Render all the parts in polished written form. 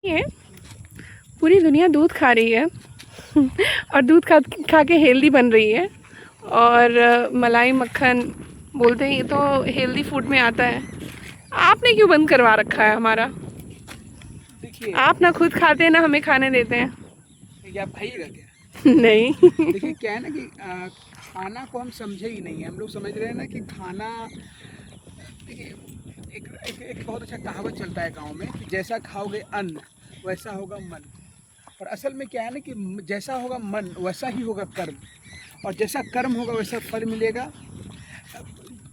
ये पूरी दुनिया दूध खा रही है और दूध खा खा के हेल्दी बन रही है। और मलाई मक्खन बोलते हैं ये तो हेल्दी फूड में आता है। आपने क्यों बंद करवा रखा है हमारा? देखिए, आप ना खुद खाते हैं ना हमें खाने देते हैं। ये आप खाइएगा क्या? नहीं। देखिए क्या है ना कि खाना को हम समझे ही नहीं है। हम लोग समझ रहे हैं ना कि खाना, देखिए एक बहुत अच्छा कहावत चलता है गांव में कि जैसा खाओगे अन्न वैसा होगा मन। और असल में क्या है ना कि जैसा होगा मन वैसा ही होगा कर्म, और जैसा कर्म होगा वैसा फल मिलेगा।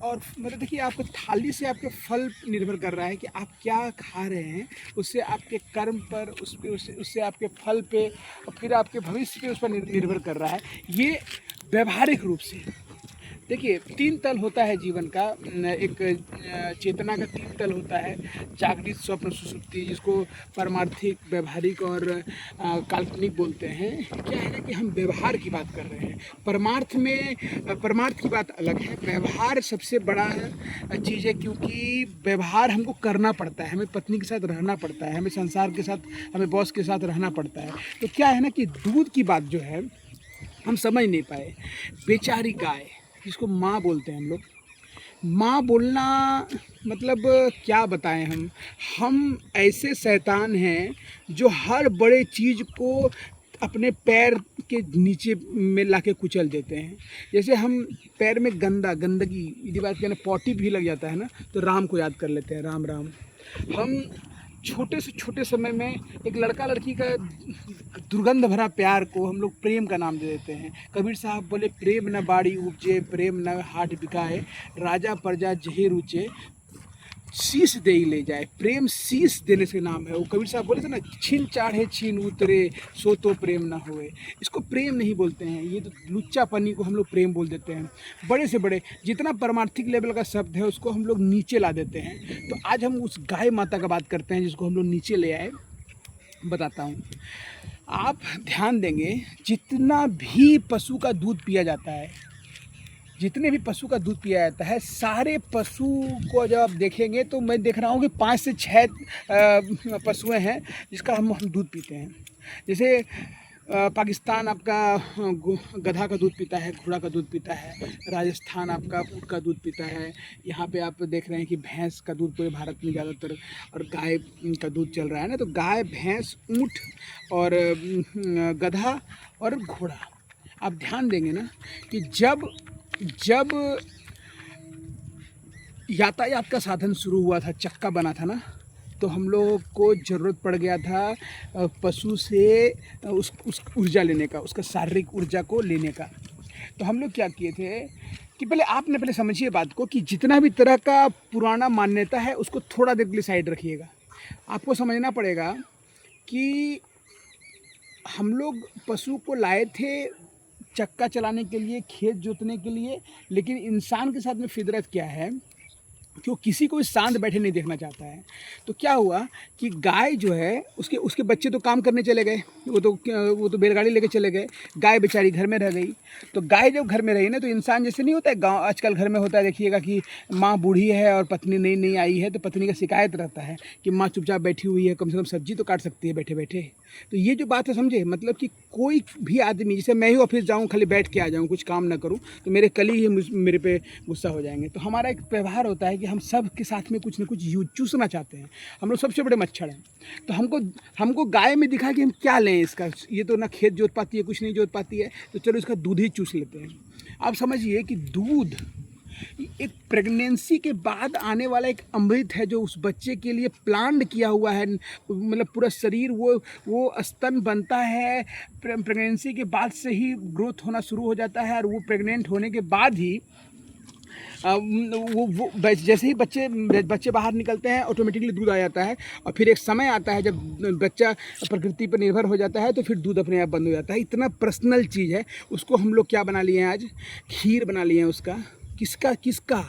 और मतलब देखिए, आपको थाली से आपके फल निर्भर कर रहा है कि आप क्या खा रहे हैं। उससे आपके कर्म पर, उस पे उससे आपके फल पे, और फिर आपके भविष्य पे उस पर निर्भर कर रहा है। ये व्यवहारिक रूप से देखिए, तीन तल होता है जीवन का। एक चेतना का तीन तल होता है, जागृत, स्वप्न, सुषुप्ति, जिसको परमार्थिक, व्यवहारिक और काल्पनिक बोलते हैं। क्या है ना कि हम व्यवहार की बात कर रहे हैं। परमार्थ की बात अलग है। व्यवहार सबसे बड़ा चीज़ है, क्योंकि व्यवहार हमको करना पड़ता है। हमें पत्नी के साथ रहना पड़ता है, हमें संसार के साथ, हमें बॉस के साथ रहना पड़ता है। तो क्या है ना कि दूध की बात जो है हम समझ नहीं पाए। बेचारी गाय, जिसको माँ बोलते हैं हम लोग, माँ बोलना मतलब क्या बताएं हम ऐसे शैतान हैं जो हर बड़े चीज़ को अपने पैर के नीचे में लाके कुचल देते हैं। जैसे हम पैर में गंदगी, यदि बात करें पॉटी भी लग जाता है ना, तो राम को याद कर लेते हैं, राम राम। हम छोटे से छोटे समय में एक लड़का लड़की का दुर्गंध भरा प्यार को हम लोग प्रेम का नाम दे देते हैं। कबीर साहब बोले, प्रेम न बाड़ी उपजे, प्रेम न हाट बिकाए, राजा प्रजा जहे रुचे, शीश दे ही ले जाए। प्रेम शीश देने से नाम है। वो कबीर साहब बोले थे ना, छीन चाढ़े छीन उतरे, सो तो प्रेम ना हुए। इसको प्रेम नहीं बोलते हैं, ये तो लुच्चापनी को हम लोग प्रेम बोल देते हैं। बड़े से बड़े जितना परमार्थिक लेवल का शब्द है उसको हम लोग नीचे ला देते हैं। तो आज हम उस गाय माता का बात करते हैं जिसको हम लोग नीचे ले आए। बताता हूँ, आप ध्यान देंगे, जितना भी पशु का दूध पिया जाता है, जितने भी पशु का दूध पिया जाता है, सारे पशु को जब आप देखेंगे तो मैं देख रहा हूँ कि 5 से 6 पशुएं हैं जिसका हम दूध पीते हैं। जैसे पाकिस्तान आपका गधा का दूध पीता है, घोड़ा का दूध पीता है। राजस्थान आपका ऊँट का दूध पीता है। यहाँ पे आप देख रहे हैं कि भैंस का दूध पूरे भारत में ज़्यादातर, और गाय का दूध चल रहा है ना। तो गाय, भैंस, ऊँट और गधा और घोड़ा, आप ध्यान देंगे ना कि जब यातायात का साधन शुरू हुआ था, चक्का बना था ना, तो हम लोगों को ज़रूरत पड़ गया था पशु से उस ऊर्जा लेने का, उसका शारीरिक ऊर्जा को लेने का। तो हम लोग क्या किए थे कि पहले समझिए बात को, कि जितना भी तरह का पुराना मान्यता है उसको थोड़ा देर के लिए साइड रखिएगा। आपको समझना पड़ेगा कि हम लोग पशु को लाए थे चक्का चलाने के लिए, खेत जोतने के लिए, लेकिन इंसान के साथ में फितरत क्या है कि वो किसी को भी शांत बैठे नहीं देखना चाहता है। तो क्या हुआ कि गाय जो है, उसके बच्चे तो काम करने चले गए, वो तो बैलगाड़ी लेके चले गए, गाय बेचारी घर में रह गई। तो गाय जब घर में रही ना, तो इंसान जैसे नहीं होता है, गाँव आजकल घर में होता है, देखिएगा कि माँ बूढ़ी है और पत्नी नई नई आई है, तो पत्नी का शिकायत रहता है कि माँ चुपचाप बैठी हुई है, कम से कम सब्जी तो काट सकती है बैठे बैठे। तो ये जो बात है, समझे, मतलब कि कोई भी आदमी, जैसे मैं ही ऑफिस जाऊँ, खाली बैठ के आ जाऊँ, कुछ काम ना करूँ, तो मेरे कलीग ही मेरे पे गुस्सा हो जाएंगे। तो हमारा एक व्यवहार होता है कि हम सब के साथ में कुछ ना कुछ चूसना चाहते हैं। हम लोग सबसे बड़े मच्छर हैं। तो हमको गाय में दिखा कि हम क्या लें इसका, ये तो ना खेत जोत पाती है, कुछ नहीं जोत पाती है, तो चलो इसका दूध ही चूस लेते हैं। आप समझिए कि दूध एक प्रेगनेंसी के बाद आने वाला एक अमृत है, जो उस बच्चे के लिए प्लान किया हुआ है। मतलब पूरा शरीर वो स्तन बनता है, प्रेगनेंसी के बाद से ही ग्रोथ होना शुरू हो जाता है, और वो प्रेग्नेंट होने के बाद ही वो जैसे ही बच्चे बाहर निकलते हैं, ऑटोमेटिकली दूध आ जाता है। और फिर एक समय आता है जब बच्चा प्रकृति पर निर्भर हो जाता है, तो फिर दूध अपने आप बंद हो जाता है। इतना पर्सनल चीज़ है, उसको हम लोग क्या बना लिए हैं आज, खीर बना लिए हैं उसका। किसका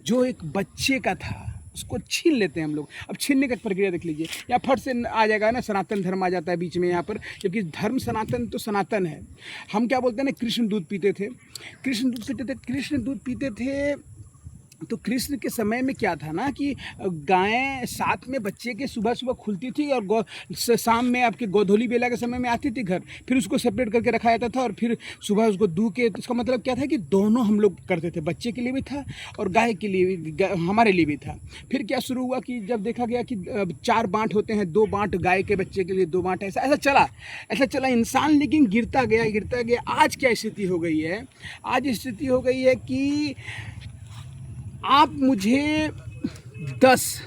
जो एक बच्चे का था, उसको छीन लेते हैं हम लोग। अब छीनने का प्रक्रिया देख लीजिए, या फट से आ जाएगा ना, सनातन धर्म आ जाता है बीच में यहाँ पर, क्योंकि धर्म सनातन तो सनातन है। हम क्या बोलते हैं ना, कृष्ण दूध पीते थे। कृष्ण दूध पीते थे तो कृष्ण के समय में क्या था ना कि गायें साथ में बच्चे के सुबह सुबह खुलती थी और शाम में आपके गोधूली बेला के समय में आती थी घर, फिर उसको सेपरेट करके रखा जाता था और फिर सुबह उसको दूह के। तो इसका मतलब क्या था कि दोनों हम लोग करते थे, बच्चे के लिए भी था और गाय के लिए भी, हमारे लिए भी था। फिर क्या शुरू हुआ कि जब देखा गया कि 4 बाँट होते हैं, 2 बाँट गाय के बच्चे के लिए, 2 बाँट, ऐसा चला इंसान, लेकिन गिरता गया। आज क्या स्थिति हो गई है? आज स्थिति हो गई है कि आप मुझे 10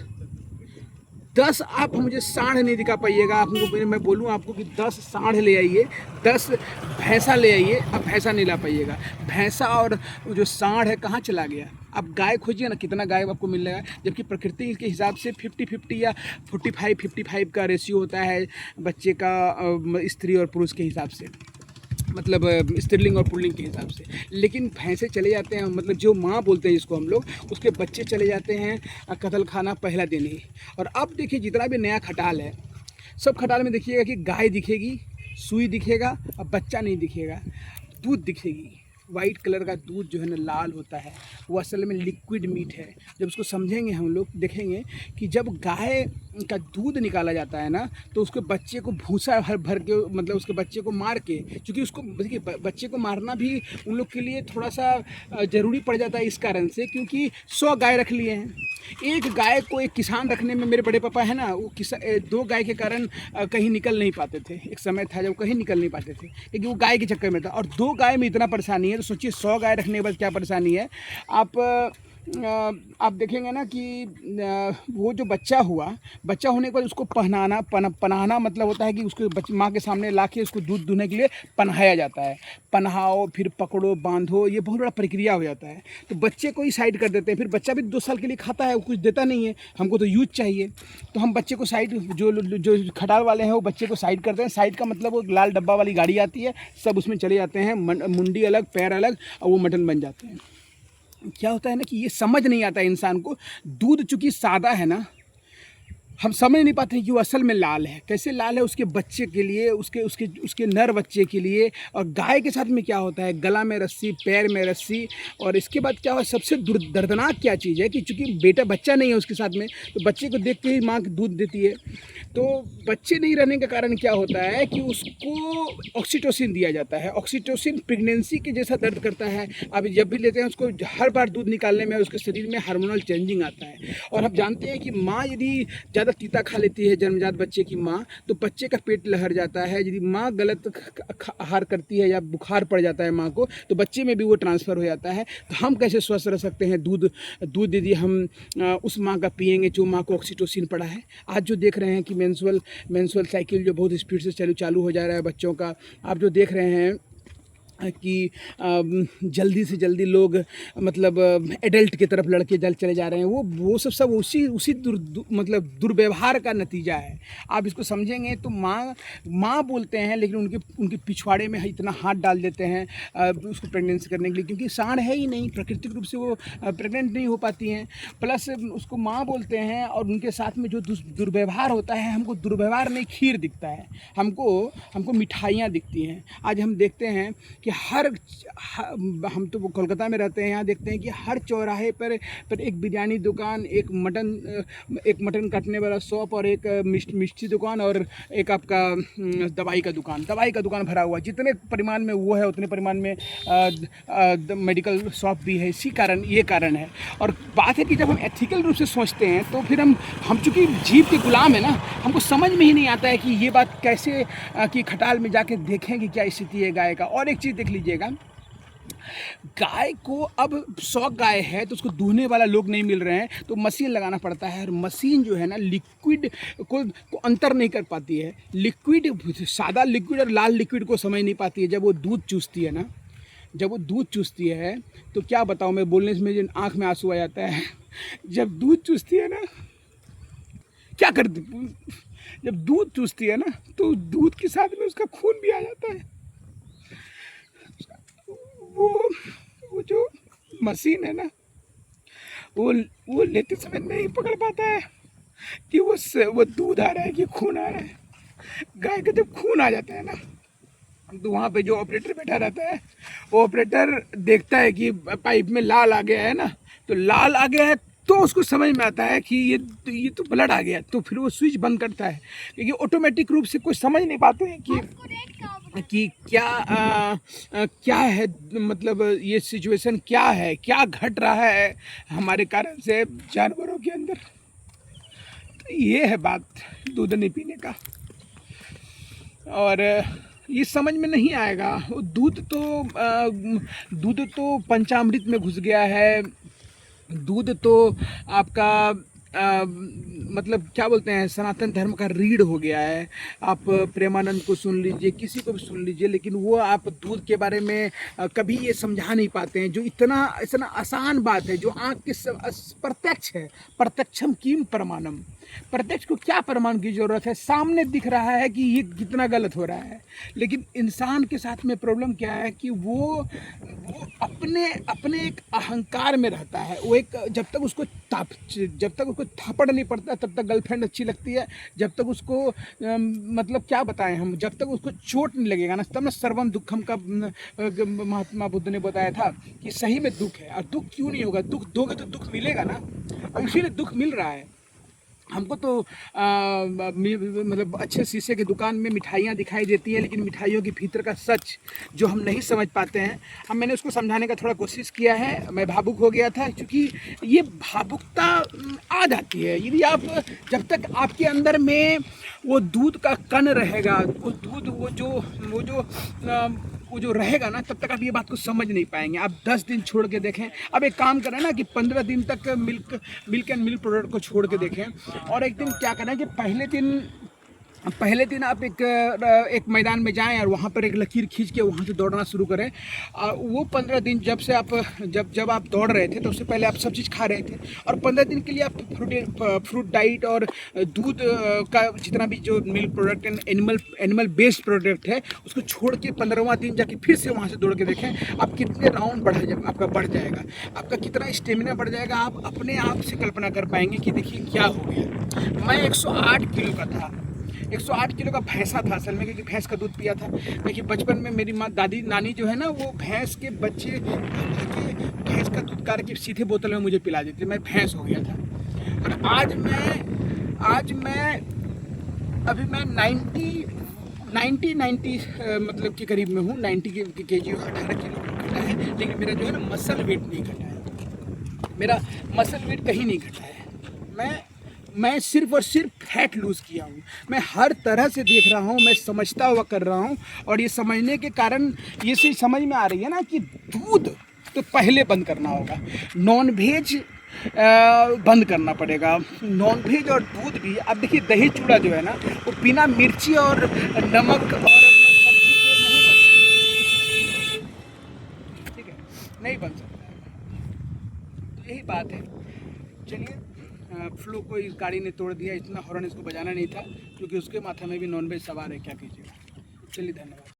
आप मुझे सांड नहीं दिखा पाइएगा। आपको मैं बोलूँ आपको कि 10 सांड ले आइए, 10 भैंसा ले आइए, आप भैंसा नहीं ला पाइएगा। भैंसा और जो सांड है कहाँ चला गया? आप गाय खोजिए ना, कितना गाय आपको मिल जाएगा, जबकि प्रकृति के हिसाब से 50-50 या 45-55 का रेशियो होता है बच्चे का, स्त्री और पुरुष के हिसाब से, मतलब स्त्रीलिंग और पुल्लिंग के हिसाब से। लेकिन भैंसे चले जाते हैं, मतलब जो माँ बोलते हैं जिसको हम लोग, उसके बच्चे चले जाते हैं कत्ल खाना पहला दिन ही। और अब देखिए जितना भी नया खटाल है, सब खटाल में देखिएगा कि गाय दिखेगी, सुई दिखेगा और बच्चा नहीं दिखेगा, दूध दिखेगी। वाइट कलर का दूध जो है ना लाल होता है, वो असल में लिक्विड मीट है। जब उसको समझेंगे हम लोग देखेंगे कि जब गाय का दूध निकाला जाता है ना, तो उसके बच्चे को भूसा भर के, मतलब उसके बच्चे को मार के, क्योंकि उसको देखिए बच्चे को मारना भी उन लोग के लिए थोड़ा सा ज़रूरी पड़ जाता है इस कारण से, क्योंकि 100 गाय रख लिए हैं। एक गाय को एक किसान रखने में, मेरे बड़े पापा है ना, वो 2 गाय के कारण कहीं निकल नहीं पाते थे। एक समय था जब कहीं निकल नहीं पाते थे, क्योंकि वो गाय के चक्कर में था। और 2 गाय में इतना परेशानी है, तो सोचिए 100 गाय रखने के बाद क्या परेशानी है। आप देखेंगे ना कि वो जो बच्चा होने के बाद उसको पनहाना मतलब होता है कि उसको माँ के सामने ला के उसको दूध दूहने के लिए पनहाया जाता है। पनहाओ, फिर पकड़ो, बांधो, ये बहुत बड़ा प्रक्रिया हो जाता है। तो बच्चे को ही साइड कर देते हैं, फिर बच्चा भी 2 साल के लिए खाता है, वो कुछ देता नहीं है, हमको तो यूज चाहिए। तो हम बच्चे को साइड, जो खटाल वाले हैं वो बच्चे को साइड करते हैं। साइड का मतलब वो लाल डब्बा वाली गाड़ी आती है, सब उसमें चले जाते हैं, मुंडी अलग, पैर अलग, और वो मटन बन जाते हैं। क्या होता है ना कि ये समझ नहीं आता है इंसान को। दूध चूँकि सादा है ना, हम समझ नहीं पाते हैं कि वो असल में लाल है। कैसे लाल है? उसके बच्चे के लिए, उसके नर बच्चे के लिए। और गाय के साथ में क्या होता है? गला में रस्सी, पैर में रस्सी। और इसके बाद क्या हुआ, सबसे दर्दनाक क्या चीज़ है कि चूँकि बच्चा नहीं है उसके साथ में, तो बच्चे को देख के ही माँ दूध देती है। तो बच्चे नहीं रहने का कारण क्या होता है कि उसको ऑक्सीटोसिन दिया जाता है। ऑक्सीटोसिन प्रेगनेंसी के जैसा दर्द करता है। अब जब भी लेते हैं उसको, हर बार दूध निकालने में उसके शरीर में हार्मोनल चेंजिंग आता है। और हम जानते हैं कि माँ यदि ज़्यादा तीता खा लेती है, जन्मजात बच्चे की माँ, तो बच्चे का पेट लहर जाता है। यदि माँ गलत आहार करती है या बुखार पड़ जाता है माँ को, तो बच्चे में भी वो ट्रांसफ़र हो जाता है। तो हम कैसे स्वस्थ रह सकते हैं? दूध यदि हम उस माँ का पिएंगे जो माँ को ऑक्सीटोसिन पड़ा है। आज जो देख रहे हैं कि मेंस्ट्रुअल साइकिल जो बहुत स्पीड से चालू हो जा रहा है बच्चों का, आप जो देख रहे हैं कि जल्दी से जल्दी लोग, मतलब एडल्ट की तरफ लड़के चले जा रहे हैं, वो सब उसी मतलब दुर्व्यवहार का नतीजा है। आप इसको समझेंगे तो माँ बोलते हैं, लेकिन उनके पिछवाड़े में इतना हाथ डाल देते हैं उसको प्रेगनेंसी करने के लिए, क्योंकि सांड है ही नहीं, प्राकृतिक रूप से वो प्रेग्नेंट नहीं हो पाती हैं। प्लस उसको माँ बोलते हैं, और उनके साथ में जो दुर्व्यवहार होता है, हमको दुर्व्यवहार नहीं, खीर दिखता है, हमको मिठाइयाँ दिखती हैं। आज हम देखते हैं कि हम तो कोलकाता में रहते हैं, यहाँ देखते हैं कि हर चौराहे पर एक बिरयानी दुकान, एक मटन काटने वाला शॉप, और एक मिष्टी दुकान, और एक आपका दवाई का दुकान भरा हुआ। जितने परिमाण में वो है उतने परिमाण में मेडिकल शॉप भी है। ये कारण है। और बात है कि जब हम एथिकल रूप से सोचते हैं, तो फिर हम चूँकि जीव के गुलाम है ना, हमको समझ में ही नहीं आता है कि ये बात कैसे, कि खटाल में जाके देखें कि क्या स्थिति है गाय का। और एक चीज़ देख लीजिएगा, गाय को अब 100 गाय है तो उसको दूहने वाला लोग नहीं मिल रहे हैं, तो मशीन लगाना पड़ता है। और मशीन जो है ना, लिक्विड को अंतर नहीं कर पाती है। सादा लिक्विड और लाल लिक्विड को समझ नहीं पाती है। जब वो दूध चूसती है तो क्या बताऊँ मैं, बोलने में जो आँख में आंसू आ जाता है। जब दूध चूसती है ना, क्या करती, जब दूध चूसती है ना, तो दूध के साथ में उसका खून भी आ जाता है। वो जो मशीन है ना, वो लेते समय नहीं पकड़ पाता है कि वो दूध आ रहा है कि खून आ रहा है। गाय का जब खून आ जाता है ना, तो वहाँ पे जो ऑपरेटर बैठा रहता है, वो ऑपरेटर देखता है कि पाइप में लाल आ गया है ना, तो लाल आ गया है तो उसको समझ में आता है कि ये तो ब्लड आ गया, तो फिर वो स्विच बंद करता है, क्योंकि ऑटोमेटिक रूप से कोई समझ नहीं पाते हैं कि क्या है, मतलब ये सिचुएशन क्या है, क्या घट रहा है हमारे कारण से जानवरों के अंदर। तो ये है बात दूध नहीं पीने का। और ये समझ में नहीं आएगा। वो दूध तो पंचामृत में घुस गया है। दूध तो आपका मतलब क्या बोलते हैं, सनातन धर्म का रीढ़ हो गया है। आप प्रेमानंद को सुन लीजिए, किसी को भी सुन लीजिए, लेकिन वो आप दूध के बारे में कभी ये समझा नहीं पाते हैं, जो इतना आसान बात है, जो आँख के प्रत्यक्ष है। प्रत्यक्षम किम प्रमाणम, प्रत्यक्ष को क्या प्रमाण की जरूरत है, सामने दिख रहा है कि ये कितना गलत हो रहा है। लेकिन इंसान के साथ में प्रॉब्लम क्या है कि वो अपने एक अहंकार में रहता है। वो एक जब तक उसको थप्पड़ नहीं पड़ता तब तक गर्लफ्रेंड अच्छी लगती है। जब तक उसको मतलब क्या बताएं हम, जब तक उसको चोट नहीं लगेगा ना, तब ना सर्वम दुखम का महात्मा बुद्ध ने बताया था कि सही में दुख है। और दुख क्यों नहीं होगा, दुख दोगे तो दुख मिलेगा ना, और इसीलिए दुख मिल रहा है हमको। तो मतलब अच्छे शीशे की दुकान में मिठाइयाँ दिखाई देती है, लेकिन मिठाइयों के भीतर का सच जो हम नहीं समझ पाते हैं। मैंने उसको समझाने का थोड़ा कोशिश किया है। मैं भावुक हो गया था, क्योंकि ये भावुकता आ जाती है यदि आप, जब तक आपके अंदर में वो दूध का कण रहेगा, वो दूध वो जो रहेगा ना, तब तक आप ये बात को समझ नहीं पाएंगे। आप 10 दिन छोड़ के देखें। अब एक काम करें ना कि 15 दिन तक मिल्क एंड मिल्क प्रोडक्ट को छोड़ के देखें, और एक दिन क्या करें कि पहले दिन आप एक मैदान में जाएं और वहाँ पर एक लकीर खींच के वहाँ से दौड़ना शुरू करें। वो 15 दिन जब आप दौड़ रहे थे तो उससे पहले आप सब चीज़ खा रहे थे, और 15 दिन के लिए आप फ्रूट डाइट और दूध का जितना भी जो milk product and animal based product है उसको छोड़ के 15वां दिन जाके फिर से वहाँ से दौड़ के देखें, आप कितने राउंड आपका बढ़ जाएगा, आपका कितना स्टेमिना बढ़ जाएगा। आप अपने आप से कल्पना कर पाएंगे कि देखिए क्या हो गया। मैं 108 किलो का था, 108 किलो का भैंसा था असल में, क्योंकि भैंस का दूध पिया था। देखिए बचपन में मेरी नानी जो है ना, वो भैंस के बच्चे भैंस का दूध काट के सीधे बोतल में मुझे पिला देती। मैं भैंस हो गया था। और आज मैं अभी मैं 90 मतलब के करीब में हूँ। 90 के जी 18 किलो घटा है, लेकिन मेरा जो है ना मसल वेट नहीं घटा है। मेरा मसल वेट कहीं नहीं घटा है। मैं सिर्फ और सिर्फ फैट लूज़ किया हूँ। मैं हर तरह से देख रहा हूँ, मैं समझता हुआ कर रहा हूँ, और ये समझने के कारण ये चीज़ समझ में आ रही है ना कि दूध तो पहले बंद करना होगा, नॉन वेज बंद करना पड़ेगा। नॉन वेज और दूध भी। अब देखिए दही चूड़ा जो है ना, वो बिना मिर्ची और नमक और सब्जी के नहीं बन सकता, ठीक है, नहीं बन सकता। तो यही बात है। चलिए, फ्लो को इस गाड़ी ने तोड़ दिया। इतना हॉर्न इसको बजाना नहीं था, क्योंकि उसके माथा में भी नॉनवेज सवार है, क्या कीजिएगा। चलिए, धन्यवाद।